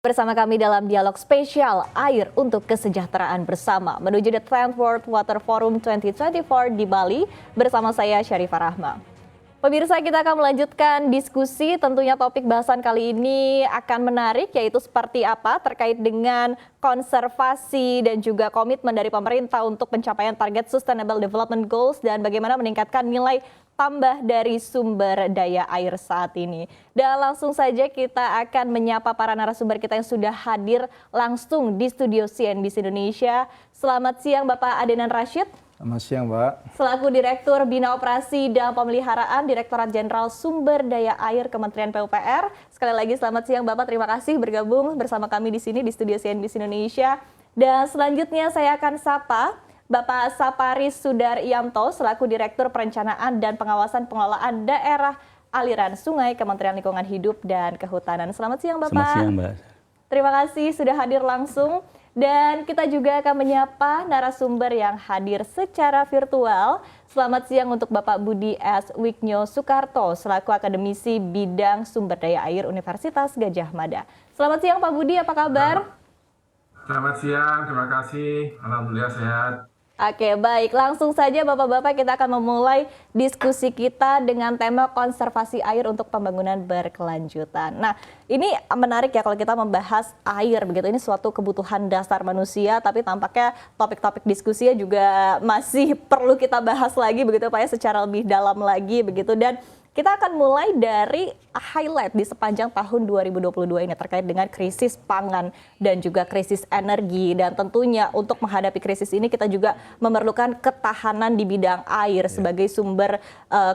Bersama kami dalam dialog spesial Air untuk Kesejahteraan Bersama menuju The 10th World Water Forum 2024 di Bali bersama saya Syarifah Rahma. Pemirsa, kita akan melanjutkan diskusi. Tentunya topik bahasan kali ini akan menarik, yaitu seperti apa terkait dengan konservasi dan juga komitmen dari pemerintah untuk pencapaian target Sustainable Development Goals dan bagaimana meningkatkan nilai tambah dari sumber daya air saat ini. Dan langsung saja kita akan menyapa para narasumber kita yang sudah hadir langsung di studio CNBC Indonesia. Selamat siang Bapak Adenan Rashid. Selamat siang, Mbak. Selaku Direktur Bina Operasi dan Pemeliharaan Direktorat Jenderal Sumber Daya Air Kementerian PUPR. Sekali lagi selamat siang Bapak, terima kasih bergabung bersama kami di sini di studio CNBC Indonesia. Dan selanjutnya saya akan sapa Bapak Saparis Sudaryanto selaku Direktur Perencanaan dan Pengawasan Pengelolaan Daerah Aliran Sungai Kementerian Lingkungan Hidup dan Kehutanan. Selamat siang Bapak. Selamat siang Mbak. Terima kasih sudah hadir langsung. Dan kita juga akan menyapa narasumber yang hadir secara virtual. Selamat siang untuk Bapak Budi S. Wiknyo Soekarto selaku Akademisi Bidang Sumber Daya Air Universitas Gadjah Mada. Selamat siang Pak Budi, apa kabar? Selamat siang, terima kasih. Alhamdulillah sehat. Oke, baik. Langsung saja Bapak-Bapak kita akan memulai diskusi kita dengan tema konservasi air untuk pembangunan berkelanjutan. Nah, ini menarik ya kalau kita membahas air begitu. Ini suatu kebutuhan dasar manusia, tapi tampaknya topik-topik diskusinya juga masih perlu kita bahas lagi begitu Pak ya, secara lebih dalam lagi begitu. Dan kita akan mulai dari highlight di sepanjang tahun 2022 ini terkait dengan krisis pangan dan juga krisis energi. Dan tentunya untuk menghadapi krisis ini kita juga memerlukan ketahanan di bidang air sebagai sumber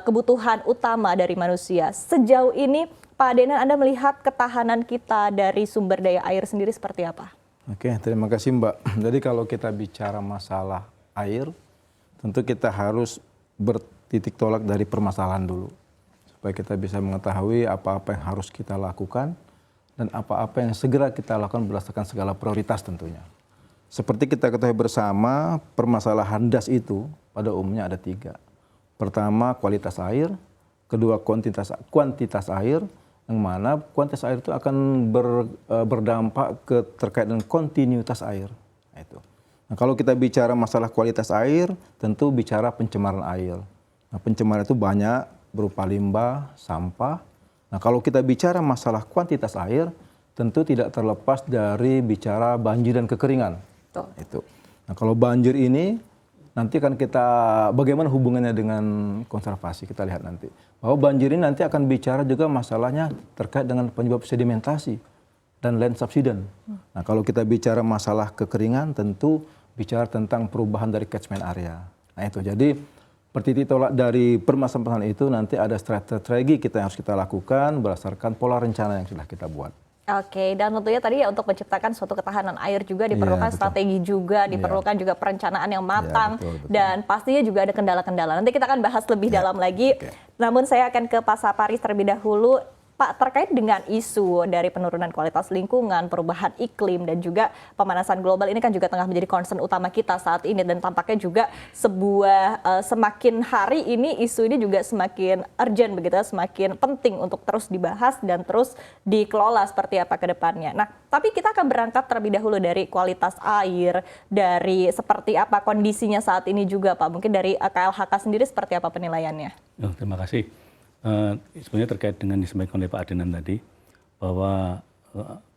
kebutuhan utama dari manusia. Sejauh ini Pak Adenan, Anda melihat ketahanan kita dari sumber daya air sendiri seperti apa? Oke, terima kasih Mbak. Jadi kalau kita bicara masalah air, tentu kita harus bertitik tolak dari permasalahan dulu. Supaya kita bisa mengetahui apa-apa yang harus kita lakukan dan apa-apa yang segera kita lakukan berdasarkan segala prioritas tentunya. Seperti kita ketahui bersama, permasalahan das itu pada umumnya ada 3. Pertama, kualitas air. Kedua, kuantitas air, yang mana kuantitas air itu akan berdampak terkait dengan kontinuitas air. Nah, kalau kita bicara masalah kualitas air, tentu bicara pencemaran air. Nah, pencemaran itu banyak, berupa limbah, sampah. Nah, kalau kita bicara masalah kuantitas air, tentu tidak terlepas dari bicara banjir dan kekeringan. Itu. Nah, kalau banjir ini nanti kan kita bagaimana hubungannya dengan konservasi, kita lihat nanti. Bahwa banjir ini nanti akan bicara juga masalahnya terkait dengan penyebab sedimentasi dan land subsidence. Nah, kalau kita bicara masalah kekeringan, tentu bicara tentang perubahan dari catchment area. Nah, itu. Jadi bertitik tolak dari permasalahan itu nanti ada strategi kita yang harus kita lakukan berdasarkan pola rencana yang sudah kita buat. Oke, dan tentunya tadi ya untuk menciptakan suatu ketahanan air juga diperlukan strategi juga, diperlukan juga perencanaan yang matang, betul. Dan pastinya juga ada kendala-kendala. Nanti kita akan bahas lebih dalam lagi. Namun saya akan ke Pak Saparis terlebih dahulu. Pak, terkait dengan isu dari penurunan kualitas lingkungan, perubahan iklim, dan juga pemanasan global ini kan juga tengah menjadi concern utama kita saat ini. Dan tampaknya juga semakin hari ini isu ini juga semakin urgent begitu, semakin penting untuk terus dibahas dan terus dikelola seperti apa ke depannya. Nah, tapi kita akan berangkat terlebih dahulu dari kualitas air, dari seperti apa kondisinya saat ini juga Pak. Mungkin dari KLHK sendiri seperti apa penilaiannya? Terima kasih. Sebenarnya terkait dengan disampaikan oleh Pak Adenan tadi, bahwa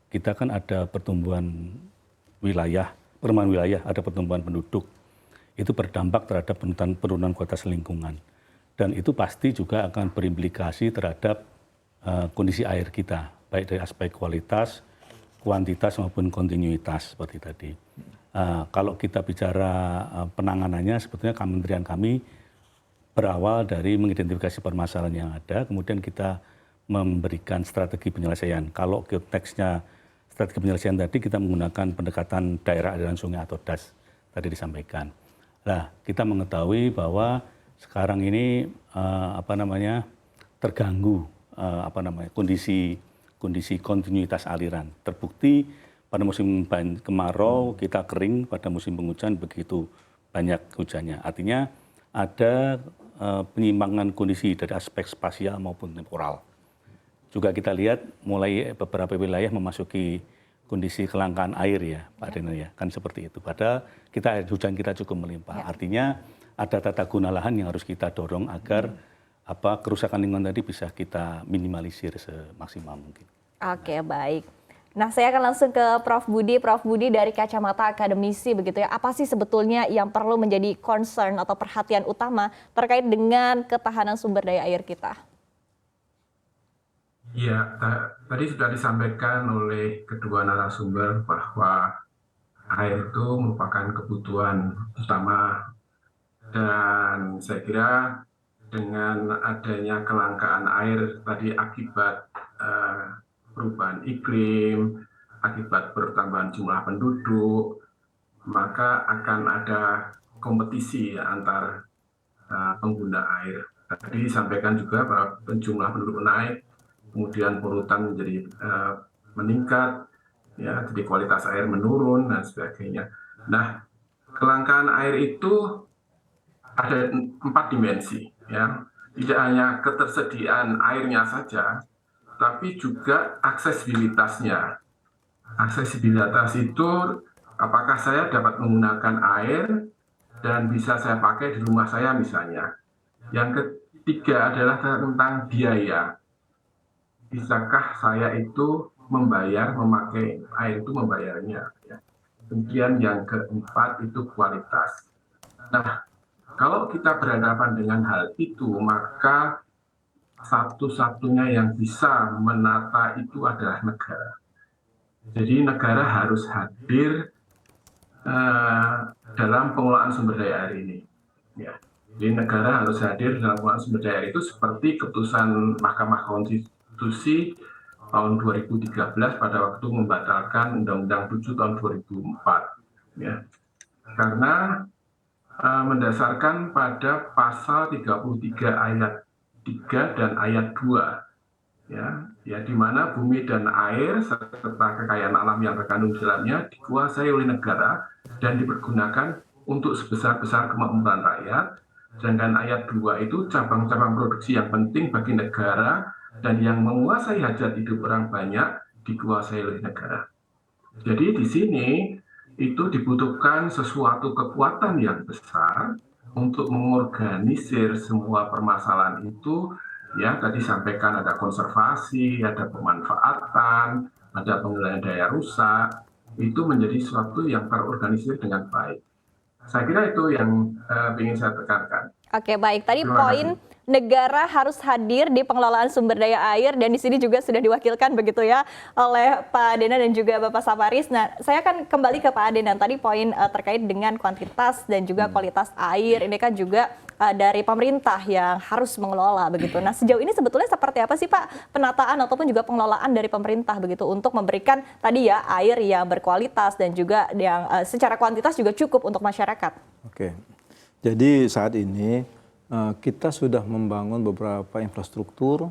kita kan ada pertumbuhan wilayah, perkembangan wilayah, ada pertumbuhan penduduk. Itu berdampak terhadap penurunan kualitas lingkungan. Dan itu pasti juga akan berimplikasi terhadap kondisi air kita, baik dari aspek kualitas, kuantitas maupun kontinuitas seperti tadi. Kalau kita bicara penanganannya, sebetulnya kementerian kami berawal dari mengidentifikasi permasalahan yang ada, kemudian kita memberikan strategi penyelesaian. Kalau konteksnya strategi penyelesaian tadi kita menggunakan pendekatan daerah aliran sungai atau DAS tadi disampaikan. Nah, kita mengetahui bahwa sekarang ini terganggu kondisi kontinuitas aliran. Terbukti pada musim kemarau kita kering, pada musim penghujan begitu banyak hujannya. Artinya ada penyimpangan kondisi dari aspek spasial maupun temporal. Juga kita lihat mulai beberapa wilayah memasuki kondisi kelangkaan air ya Pak Denan ya, kan seperti itu. Padahal kita air hujan kita cukup melimpah. Artinya ada tata guna lahan yang harus kita dorong agar kerusakan lingkungan tadi bisa kita minimalisir semaksimal mungkin. Oke, baik. Nah, saya akan langsung ke Prof. Budi. Prof. Budi, dari kacamata akademisi begitu ya, apa sih sebetulnya yang perlu menjadi concern atau perhatian utama terkait dengan ketahanan sumber daya air kita? Iya, tadi sudah disampaikan oleh kedua narasumber bahwa air itu merupakan kebutuhan utama, dan saya kira dengan adanya kelangkaan air tadi akibat perubahan iklim, akibat bertambahan jumlah penduduk, maka akan ada kompetisi ya, antar pengguna air. Tadi disampaikan juga bahwa jumlah penduduk naik, kemudian polutan menjadi meningkat, ya, jadi kualitas air menurun dan sebagainya. Nah, kelangkaan air itu ada 4 dimensi, ya. Tidak hanya ketersediaan airnya saja, tapi juga aksesibilitasnya. Aksesibilitas itu apakah saya dapat menggunakan air dan bisa saya pakai di rumah saya misalnya. Yang ketiga adalah tentang biaya. Bisakah saya itu memakai air itu membayarnya. Ya. Kemudian yang keempat itu kualitas. Nah, kalau kita berhadapan dengan hal itu, maka satu-satunya yang bisa menata itu adalah negara. Jadi negara harus hadir dalam pengelolaan sumber daya air ini. Ya. Jadi negara harus hadir dalam pengelolaan sumber daya air itu seperti keputusan Mahkamah Konstitusi tahun 2013 pada waktu membatalkan Undang-Undang 7 tahun 2004. Ya. Karena mendasarkan pada pasal 33 ayat 3 dan ayat 2, ya di mana bumi dan air serta kekayaan alam yang terkandung di dalamnya dikuasai oleh negara dan dipergunakan untuk sebesar-besar kemampuan rakyat. Sedangkan ayat 2 itu cabang-cabang produksi yang penting bagi negara dan yang menguasai hajat hidup orang banyak dikuasai oleh negara. Jadi di sini itu dibutuhkan sesuatu kekuatan yang besar untuk mengorganisir semua permasalahan itu. Ya, tadi sampaikan ada konservasi, ada pemanfaatan, ada pengelolaan daya rusak, itu menjadi sesuatu yang terorganisir dengan baik. Saya kira itu yang ingin saya tekankan. Oke, baik. Tadi poin negara harus hadir di pengelolaan sumber daya air, dan di sini juga sudah diwakilkan begitu ya oleh Pak Denan dan juga Bapak Saparis. Nah, saya akan kembali ke Pak Denan. Tadi poin terkait dengan kuantitas dan juga kualitas air. Ini kan juga dari pemerintah yang harus mengelola begitu. Nah, sejauh ini sebetulnya seperti apa sih Pak penataan ataupun juga pengelolaan dari pemerintah begitu untuk memberikan tadi ya air yang berkualitas dan juga yang secara kuantitas juga cukup untuk masyarakat? Oke. Jadi saat ini kita sudah membangun beberapa infrastruktur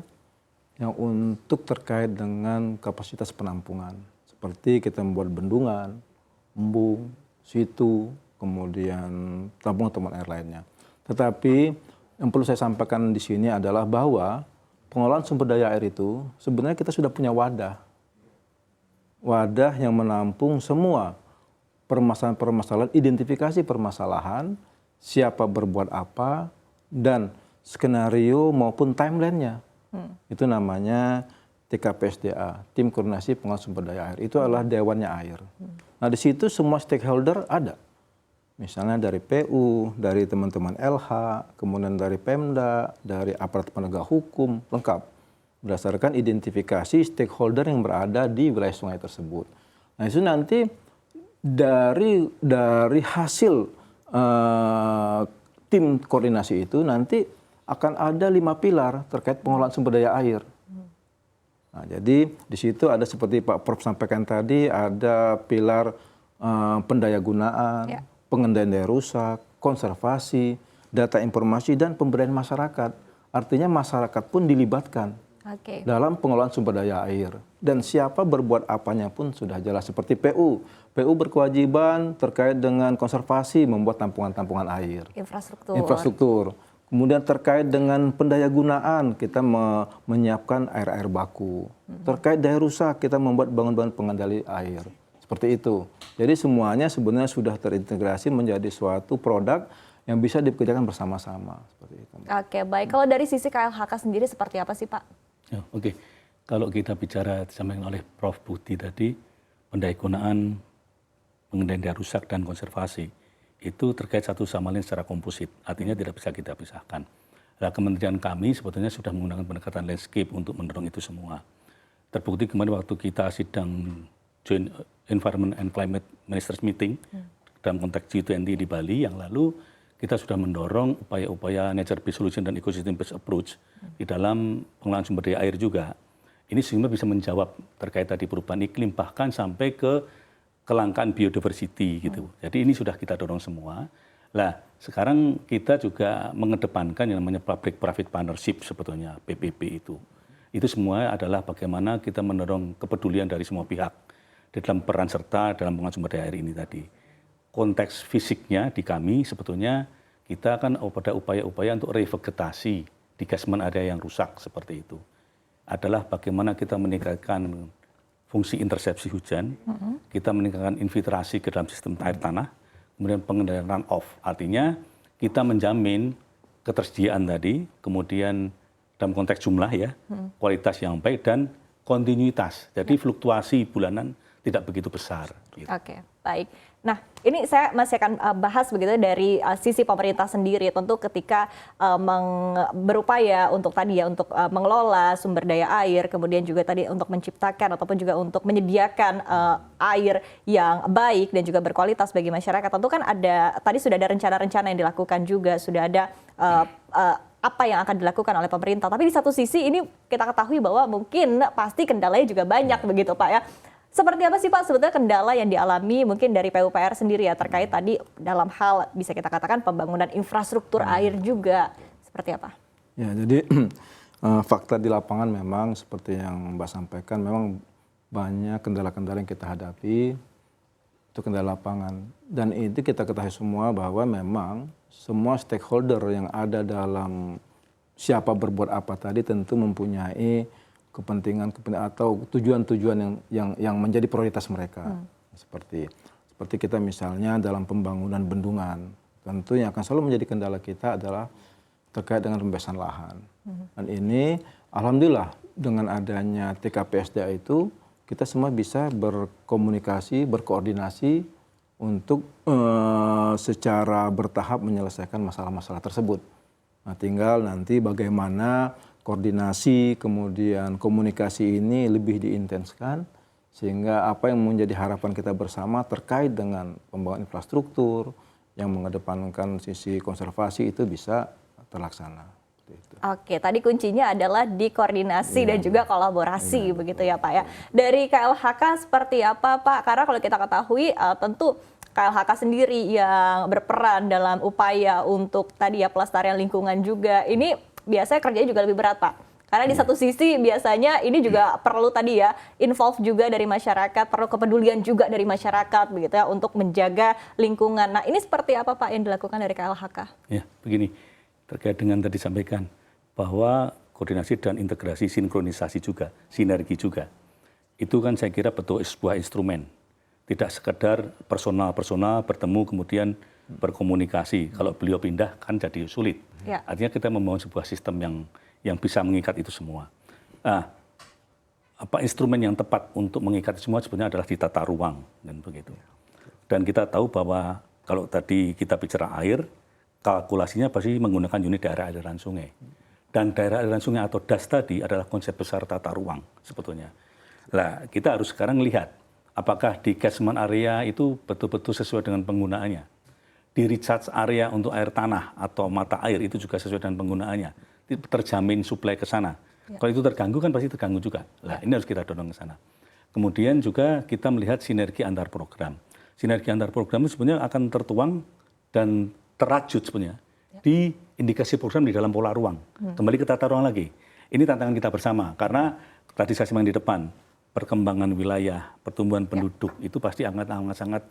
yang untuk terkait dengan kapasitas penampungan. Seperti kita membuat bendungan, embung, situ, kemudian tampungan air lainnya. Tetapi yang perlu saya sampaikan di sini adalah bahwa pengelolaan sumber daya air itu sebenarnya kita sudah punya wadah. Wadah yang menampung semua permasalahan-permasalahan, identifikasi permasalahan, siapa berbuat apa, dan skenario maupun timeline-nya. Itu namanya TKPSDA, Tim Koordinasi Pengelolaan Sumber Daya Air. Itu adalah dewannya air. Nah, di situ semua stakeholder ada. Misalnya dari PU, dari teman-teman LH, kemudian dari Pemda, dari aparat penegak hukum, lengkap. Berdasarkan identifikasi stakeholder yang berada di wilayah sungai tersebut. Nah, itu nanti dari hasil tim koordinasi itu nanti akan ada 5 pilar terkait pengelolaan sumber daya air. Nah, jadi di situ ada seperti Pak Prof sampaikan tadi, ada pilar pendayagunaan, pengendalian daya rusak, konservasi, data informasi, dan pemberdayaan masyarakat. Artinya masyarakat pun dilibatkan dalam pengelolaan sumber daya air. Dan siapa berbuat apanya pun sudah jelas. Seperti PU. PU berkewajiban terkait dengan konservasi, membuat tampungan-tampungan air. Infrastruktur. Kemudian terkait dengan pendayagunaan, kita menyiapkan air-air baku. Terkait daya rusak, kita membuat bangunan pengendali air. Seperti itu. Jadi semuanya sebenarnya sudah terintegrasi menjadi suatu produk yang bisa dikerjakan bersama-sama. Seperti itu. Oke, baik. Kalau dari sisi KLHK sendiri seperti apa sih Pak? Ya, oke. Kalau kita bicara disampaikan oleh Prof. Budi tadi, pendayagunaan, pengendalian daya rusak dan konservasi itu terkait satu sama lain secara komposit, artinya tidak bisa kita pisahkan. Nah, kementerian kami sebetulnya sudah menggunakan pendekatan landscape untuk mendorong itu semua. Terbukti kemarin waktu kita sidang Joint Environment and Climate Ministers Meeting dalam konteks G20 di Bali yang lalu, kita sudah mendorong upaya-upaya nature-based solution dan ecosystem-based approach di dalam pengelolaan sumber daya air juga. Ini sehingga bisa menjawab terkait tadi perubahan iklim, bahkan sampai ke kelangkaan biodiversity gitu. Jadi ini sudah kita dorong semua. Nah, sekarang kita juga mengedepankan yang namanya public-private partnership sebetulnya, PPP itu. Itu semua adalah bagaimana kita mendorong kepedulian dari semua pihak di dalam peran serta dalam pengelolaan sumber daya air ini tadi. Konteks fisiknya di kami sebetulnya kita akan pada upaya-upaya untuk revegetasi di catchment area yang rusak seperti itu. Adalah bagaimana kita meningkatkan fungsi intersepsi hujan, kita meningkatkan infiltrasi ke dalam sistem air tanah, kemudian pengendalian runoff. Artinya kita menjamin ketersediaan tadi, kemudian dalam konteks jumlah ya, kualitas yang baik dan kontinuitas. Jadi fluktuasi bulanan tidak begitu besar. Gitu. Oke, baik. Nah, ini saya masih akan bahas begitu dari sisi pemerintah sendiri. Tentu ketika berupaya untuk tadi ya untuk mengelola sumber daya air, kemudian juga tadi untuk menciptakan ataupun juga untuk menyediakan air yang baik dan juga berkualitas bagi masyarakat. Tentu kan tadi sudah ada rencana-rencana yang dilakukan juga, sudah ada apa yang akan dilakukan oleh pemerintah. Tapi di satu sisi ini kita ketahui bahwa mungkin pasti kendalanya juga banyak begitu Pak ya. Seperti apa sih Pak sebetulnya kendala yang dialami mungkin dari PUPR sendiri ya terkait tadi dalam hal bisa kita katakan pembangunan infrastruktur air juga seperti apa? Ya jadi fakta di lapangan memang seperti yang Mbak sampaikan memang banyak kendala-kendala yang kita hadapi itu kendala lapangan dan itu kita ketahui semua bahwa memang semua stakeholder yang ada dalam siapa berbuat apa tadi tentu mempunyai kepentingan atau tujuan-tujuan yang menjadi prioritas mereka. Seperti kita misalnya dalam pembangunan bendungan, tentu yang akan selalu menjadi kendala kita adalah terkait dengan pembebasan lahan. Dan ini alhamdulillah dengan adanya TKPSDA itu kita semua bisa berkomunikasi, berkoordinasi untuk secara bertahap menyelesaikan masalah-masalah tersebut. Nah, tinggal nanti bagaimana koordinasi, kemudian komunikasi ini lebih diintenskan sehingga apa yang menjadi harapan kita bersama terkait dengan pembangunan infrastruktur yang mengedepankan sisi konservasi itu bisa terlaksana. Oke, tadi kuncinya adalah di koordinasi dan juga kolaborasi begitu ya Pak ya. Dari KLHK seperti apa Pak? Karena kalau kita ketahui tentu KLHK sendiri yang berperan dalam upaya untuk tadi ya pelestarian lingkungan juga. Ini biasanya kerjanya juga lebih berat Pak. Karena di satu sisi biasanya ini juga perlu tadi ya involve juga dari masyarakat, perlu kepedulian juga dari masyarakat begitu ya untuk menjaga lingkungan. Nah, ini seperti apa Pak yang dilakukan dari KLHK? Ya, begini. Terkait dengan tadi disampaikan bahwa koordinasi dan integrasi sinkronisasi juga, sinergi juga. Itu kan saya kira betul sebuah instrumen. Tidak sekedar personal bertemu kemudian berkomunikasi. Kalau beliau pindah kan jadi sulit. Ya. Artinya kita membangun sebuah sistem yang bisa mengikat itu semua. Nah, apa instrumen yang tepat untuk mengikat semua sebenarnya adalah di tata ruang dan begitu. Dan kita tahu bahwa kalau tadi kita bicara air, kalkulasinya pasti menggunakan unit daerah aliran sungai. Dan daerah aliran sungai atau DAS tadi adalah konsep besar tata ruang sebetulnya. Nah, kita harus sekarang lihat apakah di catchment area itu betul-betul sesuai dengan penggunaannya. Di recharge area untuk air tanah atau mata air itu juga sesuai dengan penggunaannya. Terjamin suplai ke sana. Ya. Kalau itu terganggu kan pasti terganggu juga. Nah, ini harus kita dorong ke sana. Kemudian juga kita melihat sinergi antar program. Sinergi antar program itu sebenarnya akan tertuang dan terajut sebenarnya di indikasi program di dalam pola ruang. Kembali ke tata ruang lagi. Ini tantangan kita bersama karena tadi saya sebutkan di depan perkembangan wilayah, pertumbuhan penduduk itu pasti sangat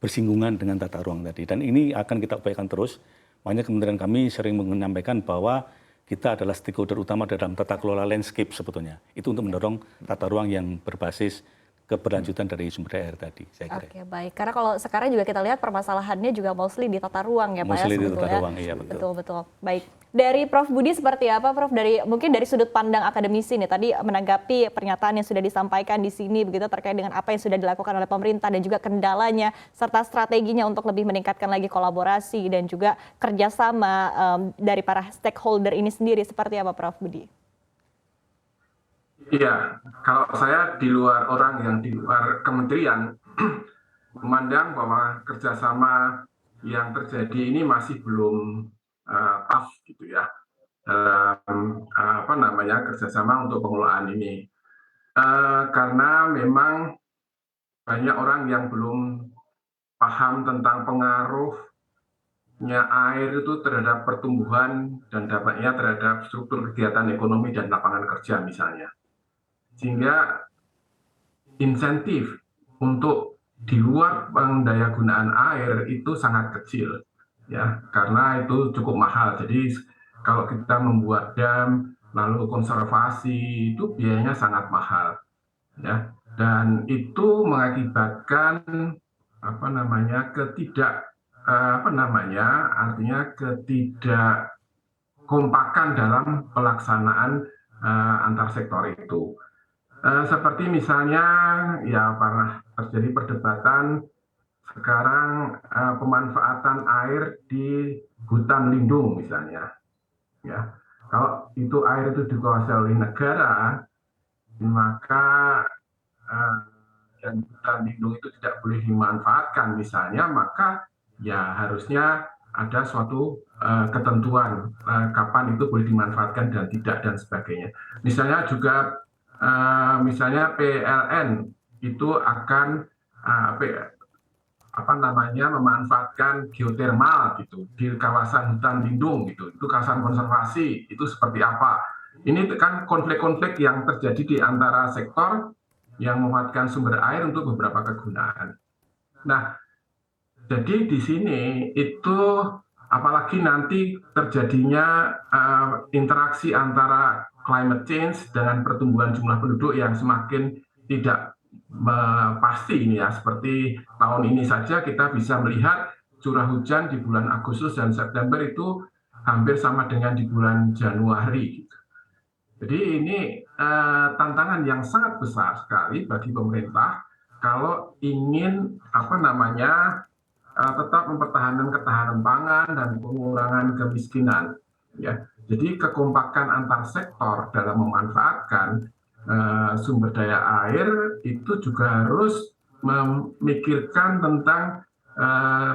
bersinggungan dengan tata ruang tadi. Dan ini akan kita upayakan terus Makanya kementerian kami sering menyampaikan bahwa kita adalah stakeholder utama dalam tata kelola landscape sebetulnya. Itu untuk mendorong tata ruang yang berbasis keberlanjutan dari sumber daya air tadi, saya kira. Oke, baik. Karena kalau sekarang juga kita lihat permasalahannya juga mostly di tata ruang ya Pak ya Mostly di sebetulnya. tata ruang, iya betul. Betul, betul. Baik. Dari Prof Budi seperti apa Prof? Mungkin dari sudut pandang akademisi nih, tadi menanggapi pernyataan yang sudah disampaikan di sini begitu terkait dengan apa yang sudah dilakukan oleh pemerintah dan juga kendalanya serta strateginya untuk lebih meningkatkan lagi kolaborasi dan juga kerjasama dari para stakeholder ini sendiri, seperti apa Prof Budi? Iya, kalau saya di luar orang yang di luar kementerian memandang bahwa kerjasama yang terjadi ini masih belum tough gitu ya, dalam kerjasama untuk pengelolaan ini. Karena memang banyak orang yang belum paham tentang pengaruhnya air itu terhadap pertumbuhan dan dampaknya terhadap struktur kegiatan ekonomi dan lapangan kerja misalnya. Sehingga insentif untuk di luar pendayagunaan air itu sangat kecil, ya, karena itu cukup mahal. Jadi kalau kita membuat dam lalu konservasi itu biayanya sangat mahal, ya, dan itu mengakibatkan ketidakkompakan dalam pelaksanaan antar sektor itu. Seperti misalnya ya pernah terjadi perdebatan sekarang pemanfaatan air di hutan lindung misalnya, ya, kalau itu air itu dikuasai oleh negara maka dan hutan lindung itu tidak boleh dimanfaatkan misalnya, maka ya harusnya ada suatu ketentuan kapan itu boleh dimanfaatkan dan tidak dan sebagainya. Misalnya juga misalnya PLN itu akan memanfaatkan geotermal gitu di kawasan hutan lindung gitu, itu kawasan konservasi, itu seperti apa? Ini kan konflik-konflik yang terjadi di antara sektor yang memanfaatkan sumber air untuk beberapa kegunaan. Nah, jadi di sini itu apalagi nanti terjadinya interaksi antara climate change dengan pertumbuhan jumlah penduduk yang semakin tidak pasti ini ya, seperti tahun ini saja kita bisa melihat curah hujan di bulan Agustus dan September itu hampir sama dengan di bulan Januari. Jadi ini tantangan yang sangat besar sekali bagi pemerintah kalau ingin tetap mempertahankan ketahanan pangan dan pengurangan kemiskinan. Ya, jadi kekompakan antar sektor dalam memanfaatkan sumber daya air itu juga harus memikirkan tentang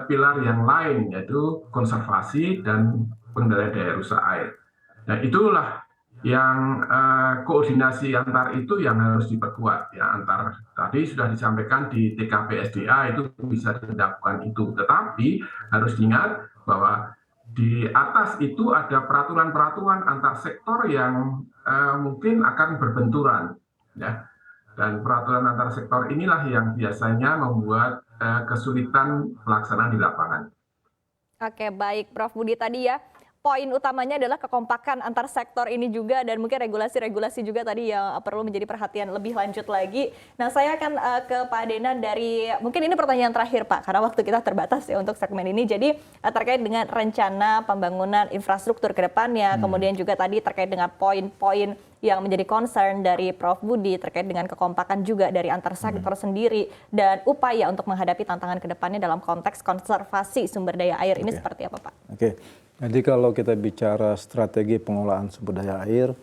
pilar yang lain, yaitu konservasi dan pengendalian daya rusak air. Nah, itulah yang koordinasi antar itu yang harus diperkuat ya, antar tadi sudah disampaikan di TKP SDA itu bisa dilakukan itu, tetapi harus diingat bahwa di atas itu ada peraturan-peraturan antar sektor yang mungkin akan berbenturan ya, dan peraturan antar sektor inilah yang biasanya membuat kesulitan pelaksanaan di lapangan. Oke, baik Prof Budi, tadi ya poin utamanya adalah kekompakan antar sektor ini juga dan mungkin regulasi-regulasi juga tadi yang perlu menjadi perhatian lebih lanjut lagi. Nah, saya akan ke Pak Denan dari, mungkin ini pertanyaan terakhir Pak, karena waktu kita terbatas ya untuk segmen ini. Jadi terkait dengan rencana pembangunan infrastruktur ke depannya, kemudian juga tadi terkait dengan poin-poin yang menjadi concern dari Prof Budi terkait dengan kekompakan juga dari antar sektor sendiri dan upaya untuk menghadapi tantangan ke depannya dalam konteks konservasi sumber daya air ini seperti apa Pak? Oke. Jadi kalau kita bicara strategi pengelolaan sumber daya air,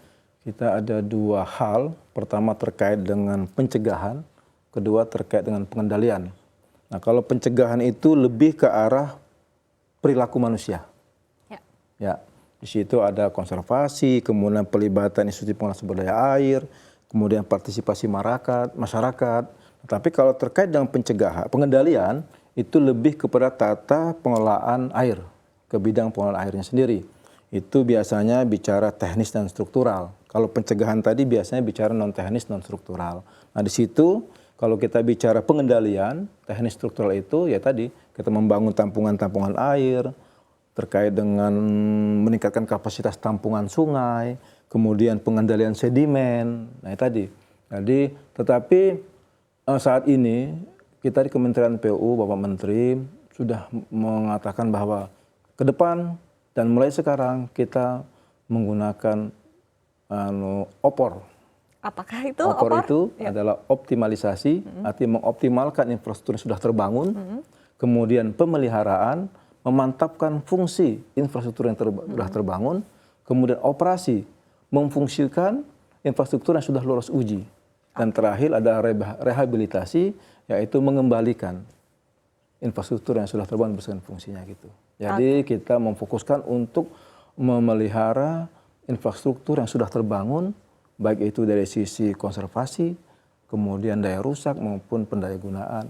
kita ada dua hal. Pertama terkait dengan pencegahan, kedua terkait dengan pengendalian. Nah, kalau pencegahan itu lebih ke arah perilaku manusia. Ya, di situ ada konservasi, kemudian pelibatan institusi pengelolaan sumber daya air, kemudian partisipasi masyarakat. Tapi kalau terkait dengan pencegahan, pengendalian itu lebih kepada tata pengelolaan air, ke bidang pengelolaan airnya sendiri. Itu biasanya bicara teknis dan struktural. Kalau pencegahan tadi biasanya bicara non teknis, non struktural. Nah, di situ kalau kita bicara pengendalian, teknis struktural itu ya tadi kita membangun tampungan-tampungan air, terkait dengan meningkatkan kapasitas tampungan sungai, kemudian pengendalian sedimen. Nah, tadi. Jadi, tetapi saat ini kita di Kementerian PU, Bapak Menteri sudah mengatakan bahwa ke depan dan mulai sekarang kita menggunakan OPOR. Apakah itu OPOR itu Ya. adalah optimalisasi, artinya mengoptimalkan infrastruktur yang sudah terbangun, kemudian pemeliharaan, memantapkan fungsi infrastruktur yang sudah terbangun, kemudian operasi, memfungsikan infrastruktur yang sudah lolos uji. Dan terakhir ada rehabilitasi, yaitu mengembalikan infrastruktur yang sudah terbangun bersama fungsinya gitu. Jadi kita memfokuskan untuk memelihara infrastruktur yang sudah terbangun, baik itu dari sisi konservasi, kemudian daya rusak maupun pendayagunaan.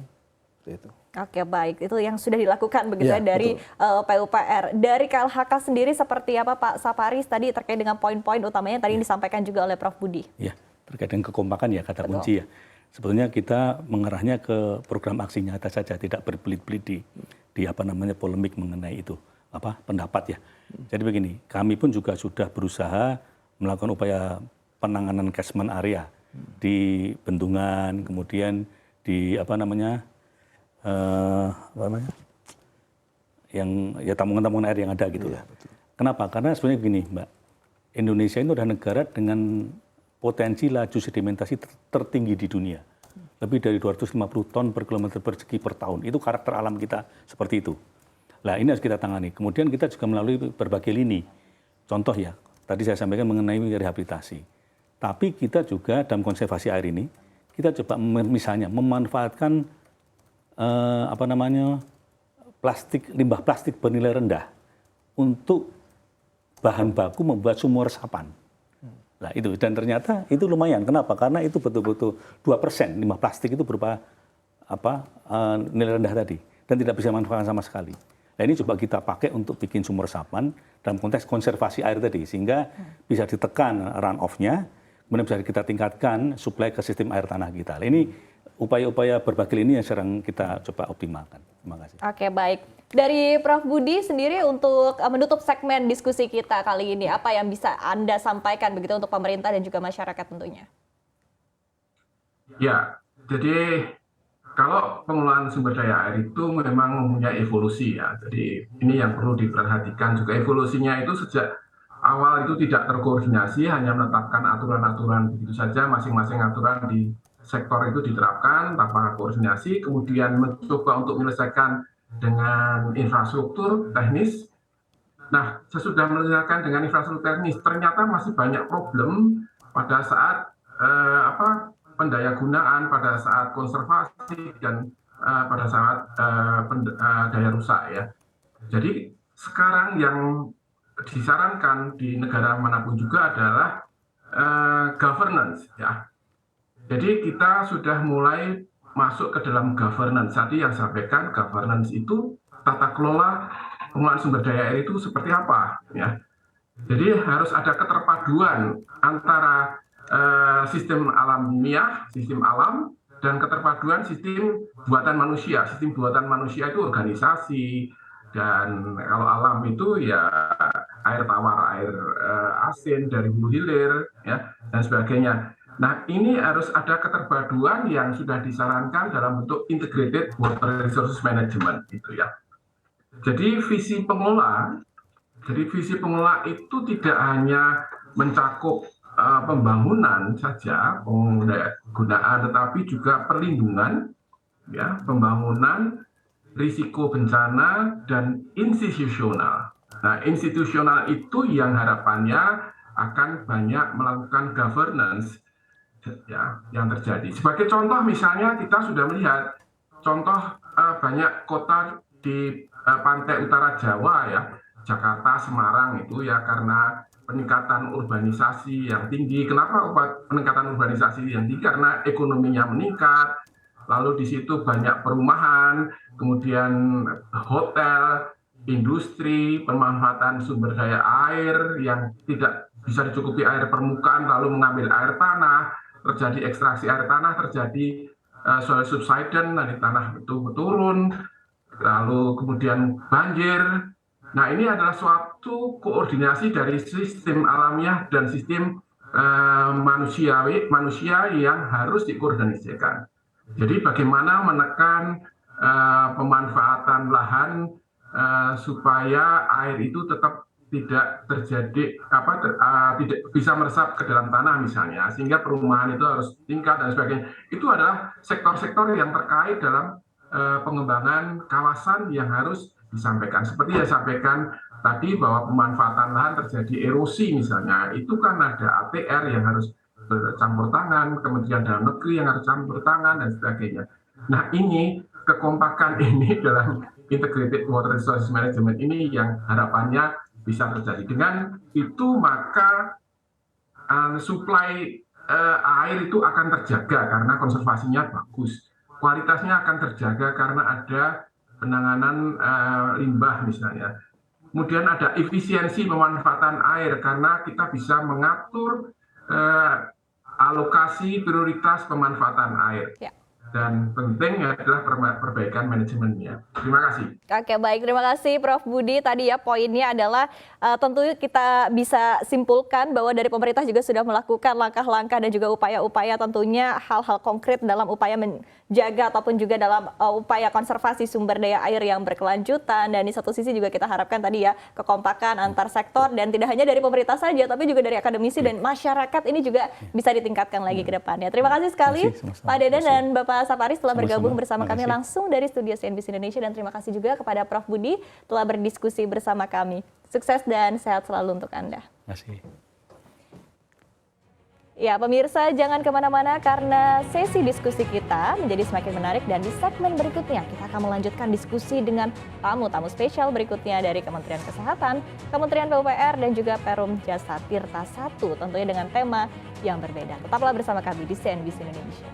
Itu. Oke, baik. Itu yang sudah dilakukan begitu Ya, ya dari PUPR. Dari KLHK sendiri seperti apa Pak Saparis tadi terkait dengan poin-poin utamanya tadi yang disampaikan juga oleh Prof Budi? Ya, terkait dengan kekompakan ya kata kunci ya. Sebetulnya kita mengarahnya ke program aksi nyata saja, tidak berbelit-belit di polemik mengenai itu pendapat ya. Jadi begini, kami pun juga sudah berusaha melakukan upaya penanganan catchment area di bendungan, kemudian di yang ya tampungan-tampungan air yang ada gitu. Ya, kenapa? Karena sebenarnya begini, Mbak, Indonesia itu adalah negara dengan potensi laju sedimentasi tertinggi di dunia. Lebih dari 250 ton per kilometer persegi per tahun. Itu karakter alam kita seperti itu. Nah, ini harus kita tangani. Kemudian kita juga melalui berbagai lini. Contoh ya, tadi saya sampaikan mengenai rehabilitasi. Tapi kita juga dalam konservasi air ini, kita coba misalnya memanfaatkan limbah plastik bernilai rendah untuk bahan baku membuat sumur resapan. Nah itu, dan ternyata itu lumayan. Kenapa? Karena itu betul-betul 2% limbah plastik itu berupa nilai rendah tadi dan tidak bisa dimanfaatkan sama sekali. Nah ini coba kita pakai untuk bikin sumur resapan dalam konteks konservasi air tadi, sehingga bisa ditekan run-off-nya, kemudian bisa kita tingkatkan suplai ke sistem air tanah kita. Nah, ini upaya-upaya berbagai ini yang sedang kita coba optimalkan. Terima kasih. Oke, baik. Dari Prof Budi sendiri untuk menutup segmen diskusi kita kali ini, apa yang bisa Anda sampaikan begitu untuk pemerintah dan juga masyarakat tentunya? Ya, jadi kalau pengelolaan sumber daya air itu memang mempunyai evolusi ya. Jadi ini yang perlu diperhatikan juga, evolusinya itu sejak awal itu tidak terkoordinasi, hanya menetapkan aturan-aturan begitu saja, masing-masing aturan di sektor itu diterapkan tanpa koordinasi, kemudian mencoba untuk menyelesaikan dengan infrastruktur teknis. Nah, sesudah menyelesaikan dengan infrastruktur teknis, ternyata masih banyak problem pada saat pendayagunaan, pada saat konservasi, dan pada saat daya rusak ya. Jadi sekarang yang disarankan di negara manapun juga adalah governance ya. Jadi kita sudah mulai masuk ke dalam governance. Tadi yang saya sampaikan, governance itu tata kelola pengelolaan sumber daya air itu seperti apa ya. Jadi harus ada keterpaduan antara sistem alamiah, sistem alam, dan keterpaduan sistem buatan manusia. Sistem buatan manusia itu organisasi, dan kalau alam itu ya air tawar, air asin dari hulu hilir ya, dan sebagainya. Nah, ini harus ada keterpaduan yang sudah disarankan dalam bentuk integrated water resources management gitu ya. Jadi visi pengelola itu tidak hanya mencakup pembangunan saja, penggunaan, tetapi juga perlindungan, ya, pembangunan, risiko bencana, dan institusional. Nah, institusional itu yang harapannya akan banyak melakukan governance ya yang terjadi. Sebagai contoh misalnya kita sudah melihat contoh banyak kota di pantai utara Jawa ya, Jakarta, Semarang itu ya, karena peningkatan urbanisasi yang tinggi. Kenapa peningkatan urbanisasi yang tinggi? Karena ekonominya meningkat, lalu di situ banyak perumahan, kemudian hotel, industri, pemanfaatan sumber daya air yang tidak bisa dicukupi air permukaan, lalu mengambil air tanah, terjadi ekstraksi air tanah, terjadi soil subsidence, nanti tanah itu turun, lalu kemudian banjir. Nah, ini adalah suatu koordinasi dari sistem alamiah dan sistem manusia yang harus dikoordinasikan. Jadi bagaimana menekan pemanfaatan lahan supaya air itu tetap tidak terjadi tidak bisa meresap ke dalam tanah misalnya, sehingga perumahan itu harus tingkat dan sebagainya. Itu adalah sektor-sektor yang terkait dalam pengembangan kawasan yang harus disampaikan. Seperti yang disampaikan tadi bahwa pemanfaatan lahan terjadi erosi misalnya, itu kan ada ATR yang harus bercampur tangan, Kementerian Dalam Negeri yang harus campur tangan dan sebagainya. Nah, ini kekompakan ini dalam Integrated Water Resources Management ini yang harapannya bisa terjadi. Dengan itu maka suplai air itu akan terjaga karena konservasinya bagus. Kualitasnya akan terjaga karena ada penanganan limbah misalnya. Kemudian ada efisiensi pemanfaatan air karena kita bisa mengatur alokasi prioritas pemanfaatan air. Ya. Dan penting adalah perbaikan manajemennya. Terima kasih. Oke, baik. Terima kasih Prof. Budi. Tadi ya poinnya adalah tentu kita bisa simpulkan bahwa dari pemerintah juga sudah melakukan langkah-langkah dan juga upaya-upaya, tentunya hal-hal konkret dalam upaya menjaga ataupun juga dalam upaya konservasi sumber daya air yang berkelanjutan. Dan di satu sisi juga kita harapkan tadi ya kekompakan antar sektor, dan tidak hanya dari pemerintah saja tapi juga dari akademisi dan masyarakat ini juga bisa ditingkatkan lagi ke depannya. Terima kasih sekali Pak Dedan dan Bapak Saparis telah bergabung bersama kami langsung dari studio CNBC Indonesia, dan terima kasih juga kepada Prof. Budi telah berdiskusi bersama kami. Sukses dan sehat selalu untuk Anda. Terima kasih. Ya, pemirsa jangan kemana-mana karena sesi diskusi kita menjadi semakin menarik, dan di segmen berikutnya kita akan melanjutkan diskusi dengan tamu-tamu spesial berikutnya dari Kementerian Kesehatan, Kementerian PUPR, dan juga Perum Jasa Tirta I, tentunya dengan tema yang berbeda. Tetaplah bersama kami di CNBC Indonesia.